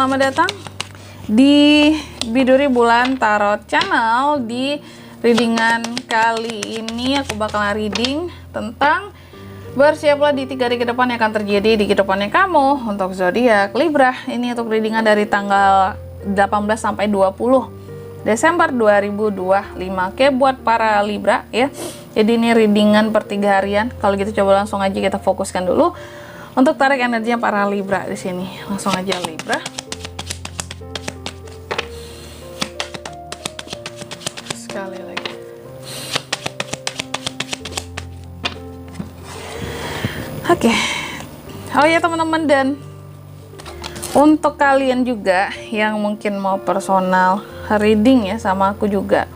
selamat datang di Biduri Bulan Tarot Channel. Di readingan kali ini aku bakalan reading tentang bersiaplah di 3 hari ke depan yang akan terjadi di kehidupannya kamu untuk zodiak Libra. Ini untuk readingan dari tanggal 18 sampai 20 Desember 2025. Oke, buat para Libra ya. Jadi ini readingan per 3 harian. Kalau gitu coba langsung aja kita fokuskan dulu untuk tarik energinya para Libra di sini. Langsung aja Libra. Sekali lagi. Oke. Oh ya teman-teman, dan untuk kalian juga yang mungkin mau personal reading ya sama aku juga,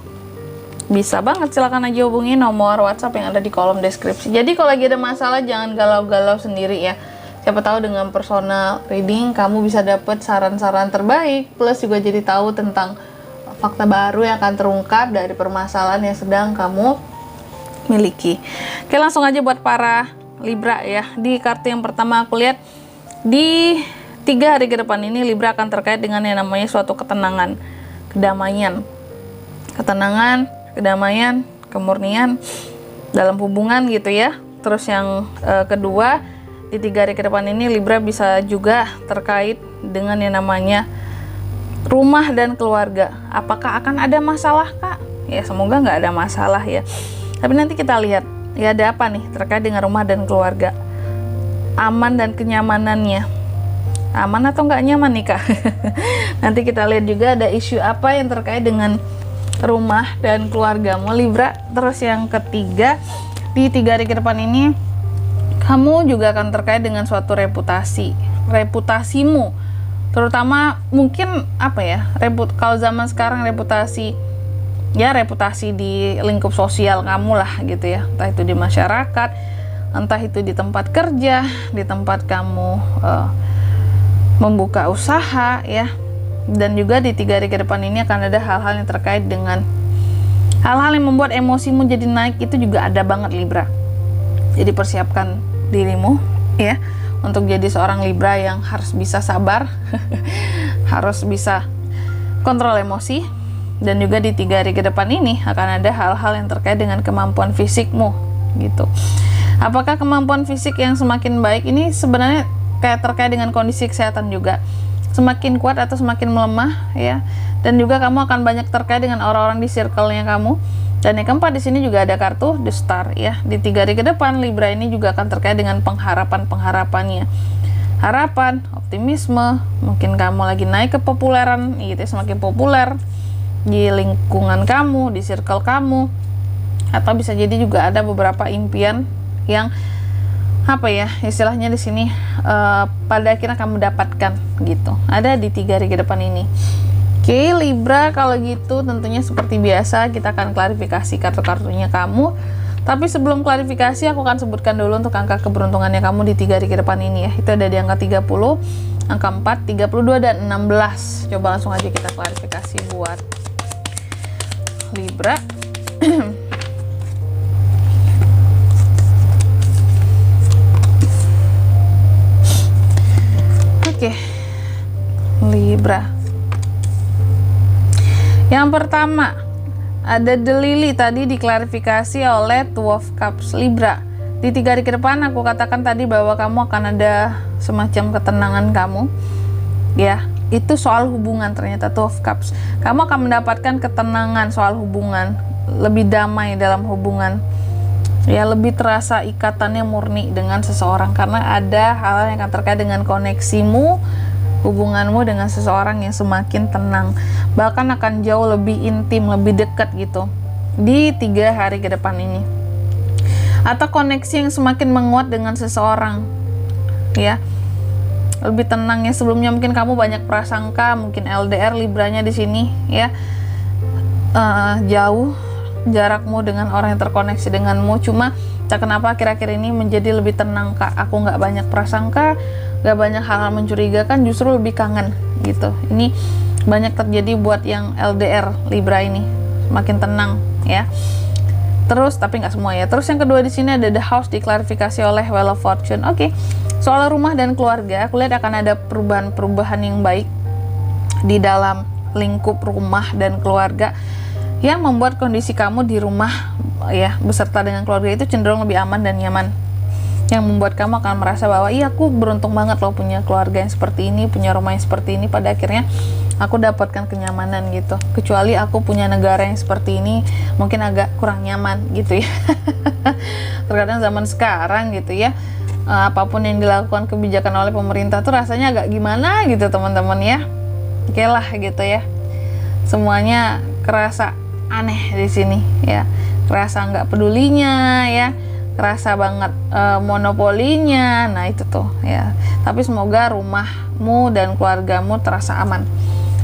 bisa banget, silahkan aja hubungi nomor WhatsApp yang ada di kolom deskripsi. Jadi kalau lagi ada masalah jangan galau-galau sendiri ya. Siapa tahu dengan personal reading kamu bisa dapet saran-saran terbaik, plus juga jadi tahu tentang fakta baru yang akan terungkap dari permasalahan yang sedang kamu miliki. Oke, langsung aja buat para Libra ya. Di kartu yang pertama aku lihat di 3 hari ke depan ini Libra akan terkait dengan yang namanya suatu ketenangan, kedamaian. Kedamaian, kemurnian dalam hubungan gitu ya. Terus yang kedua, di 3 hari ke depan ini Libra bisa juga terkait dengan yang namanya rumah dan keluarga. Apakah akan ada masalah kak? Ya semoga nggak ada masalah ya. Tapi nanti kita lihat ya ada apa nih terkait dengan rumah dan keluarga. Aman dan kenyamanannya. Aman atau nggak nyaman nih kak? Nanti kita lihat juga ada isu apa yang terkait dengan rumah dan keluargamu Libra. Terus yang ketiga, di 3 hari ke depan ini kamu juga akan terkait dengan suatu reputasimu, terutama mungkin apa ya, kalau zaman sekarang reputasi di lingkup sosial kamu lah gitu ya, entah itu di masyarakat, entah itu di tempat kerja, di tempat kamu membuka usaha ya. Dan juga di 3 hari ke depan ini akan ada hal-hal yang terkait dengan hal-hal yang membuat emosimu jadi naik, itu juga ada banget Libra. Jadi persiapkan dirimu ya untuk jadi seorang Libra yang harus bisa sabar, harus bisa kontrol emosi. Dan juga di 3 hari ke depan ini akan ada hal-hal yang terkait dengan kemampuan fisikmu gitu. Apakah kemampuan fisik yang semakin baik ini sebenarnya kayak terkait dengan kondisi kesehatan juga, semakin kuat atau semakin melemah ya. Dan juga kamu akan banyak terkait dengan orang-orang di circle-nya kamu. Dan yang keempat di sini juga ada kartu The Star ya. Di 3 hari ke depan Libra ini juga akan terkait dengan pengharapannya. Harapan, optimisme, mungkin kamu lagi naik kepopuleran gitu, semakin populer di lingkungan kamu, di circle kamu. Atau bisa jadi juga ada beberapa impian yang apa ya istilahnya di sini pada akhirnya kamu dapatkan gitu, ada di 3 hari ke depan ini. Oke Libra, kalau gitu tentunya seperti biasa kita akan klarifikasi kartu-kartunya kamu. Tapi sebelum klarifikasi aku akan sebutkan dulu untuk angka keberuntungannya kamu di 3 hari ke depan ini ya. Itu ada di angka 30, angka 4, 32 dan 16. Coba langsung aja kita klarifikasi buat Libra. Oke, Libra. Yang pertama ada The Lily, tadi diklarifikasi oleh Two of Cups Libra. Di 3 hari ke depan aku katakan tadi bahwa kamu akan ada semacam ketenangan kamu ya. Itu soal hubungan, ternyata Two of Cups. Kamu akan mendapatkan ketenangan soal hubungan, lebih damai dalam hubungan. Ya, lebih terasa ikatannya murni dengan seseorang karena ada hal yang akan terkait dengan koneksimu, hubunganmu dengan seseorang yang semakin tenang, bahkan akan jauh lebih intim, lebih dekat gitu di 3 hari ke depan ini. Atau koneksi yang semakin menguat dengan seseorang ya, lebih tenang ya. Sebelumnya mungkin kamu banyak prasangka, mungkin LDR Libranya di sini ya, jauh jarakmu dengan orang yang terkoneksi denganmu. Cuma tak kenapa akhir-akhir ini menjadi lebih tenang kak, aku nggak banyak prasangka, nggak banyak hal-hal mencurigakan, justru lebih kangen gitu. Ini banyak terjadi buat yang LDR Libra ini, makin tenang ya. Terus tapi nggak semua ya. Terus yang kedua di sini ada The House, diklarifikasi oleh Wheel of Fortune. Oke, soal rumah dan keluarga aku lihat akan ada perubahan yang baik di dalam lingkup rumah dan keluarga yang membuat kondisi kamu di rumah ya beserta dengan keluarga itu cenderung lebih aman dan nyaman, yang membuat kamu akan merasa bahwa iya aku beruntung banget loh punya keluarga yang seperti ini, punya rumah yang seperti ini, pada akhirnya aku dapatkan kenyamanan gitu. Kecuali aku punya negara yang seperti ini mungkin agak kurang nyaman gitu ya. Terkadang zaman sekarang gitu ya, apapun yang dilakukan kebijakan oleh pemerintah tuh rasanya agak gimana gitu teman-teman ya. Oke lah gitu ya, semuanya kerasa aneh di sini ya, kerasa nggak pedulinya ya, kerasa banget monopolinya. Nah itu tuh ya, tapi semoga rumahmu dan keluargamu terasa aman.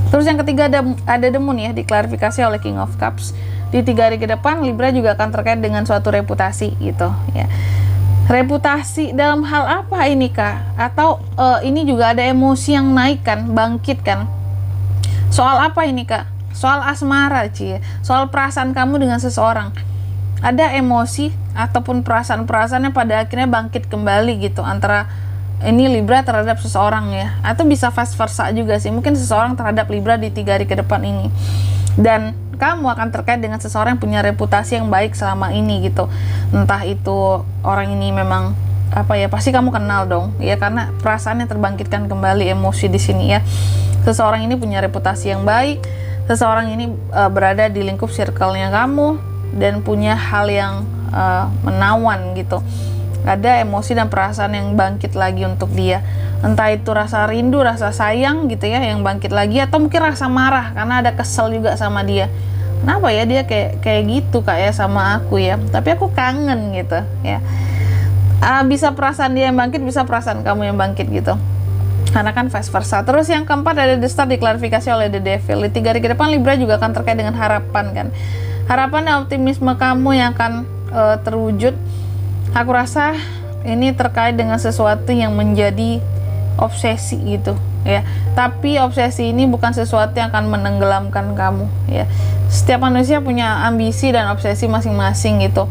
Terus yang ketiga ada The Moon ya, diklarifikasi oleh King of Cups. Di 3 hari ke depan Libra juga akan terkait dengan suatu reputasi gitu ya. Reputasi dalam hal apa ini Kak? Atau ini juga ada emosi yang naik kan, bangkit kan? Soal apa ini Kak? Soal asmara soal perasaan kamu dengan seseorang. Ada emosi ataupun perasaan-perasaan yang pada akhirnya bangkit kembali gitu antara ini Libra terhadap seseorang ya, atau bisa vice versa juga sih, mungkin seseorang terhadap Libra di 3 hari ke depan ini. Dan kamu akan terkait dengan seseorang yang punya reputasi yang baik selama ini gitu. Entah itu orang ini memang apa ya, pasti kamu kenal dong ya, karena perasaannya terbangkitkan kembali, emosi di sini ya. Seseorang ini punya reputasi yang baik, seseorang ini berada di lingkup circle-nya kamu dan punya hal yang menawan gitu. Ada emosi dan perasaan yang bangkit lagi untuk dia, entah itu rasa rindu, rasa sayang gitu ya yang bangkit lagi, atau mungkin rasa marah karena ada kesel juga sama dia. Kenapa ya dia kayak gitu Kak ya sama aku ya, tapi aku kangen gitu ya. Bisa perasaan dia yang bangkit, bisa perasaan kamu yang bangkit gitu, karena kan vice versa. Terus yang keempat ada The Star, diklarifikasi oleh The Devil. Di 3 hari ke depan Libra juga akan terkait dengan harapan kan, harapan dan optimisme kamu yang akan terwujud. Aku rasa ini terkait dengan sesuatu yang menjadi obsesi gitu ya, tapi obsesi ini bukan sesuatu yang akan menenggelamkan kamu ya. Setiap manusia punya ambisi dan obsesi masing-masing gitu,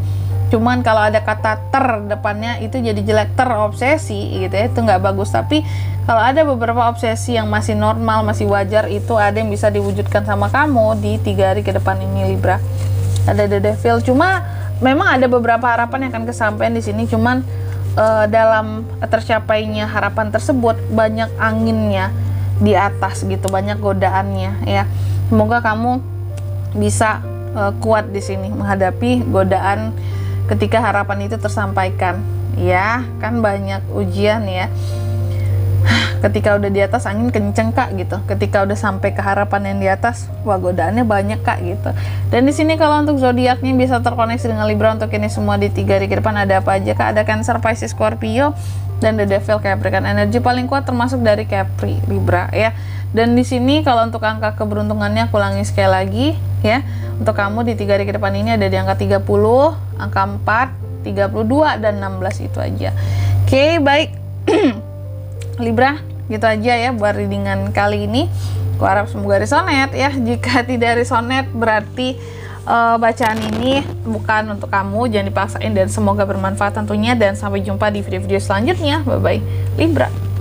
cuman kalau ada kata ter depannya itu jadi jelek, terobsesi gitu ya, itu nggak bagus. Tapi kalau ada beberapa obsesi yang masih normal, masih wajar, itu ada yang bisa diwujudkan sama kamu di 3 hari ke depan ini Libra. Ada The Devil, cuma memang ada beberapa harapan yang akan kesampaian di sini, cuman dalam tercapainya harapan tersebut banyak anginnya di atas gitu, banyak godaannya ya. Semoga kamu bisa kuat di sini menghadapi godaan ketika harapan itu tersampaikan ya. Kan banyak ujian ya, ketika udah di atas angin kenceng Kak gitu, ketika udah sampai ke harapan yang di atas, wah godaannya banyak Kak gitu. Dan di sini kalau untuk zodiaknya bisa terkoneksi dengan Libra untuk ini semua di 3 hari ke depan ada apa aja Kak? Ada Cancer, Pisces, Scorpio, dan The Devil, Capricorn. Energi paling kuat termasuk dari Capri, Libra ya. Dan di sini kalau untuk angka keberuntungannya aku ulangi sekali lagi ya. Untuk kamu di 3 hari ke depan ini ada di angka 30, angka 4, 32 dan 16, itu aja. Oke, baik. Libra, gitu aja ya buat readingan kali ini. Aku harap semoga resonate ya. Jika tidak resonate berarti bacaan ini bukan untuk kamu, jangan dipaksain, dan semoga bermanfaat tentunya. Dan sampai jumpa di video-video selanjutnya. Bye bye Libra.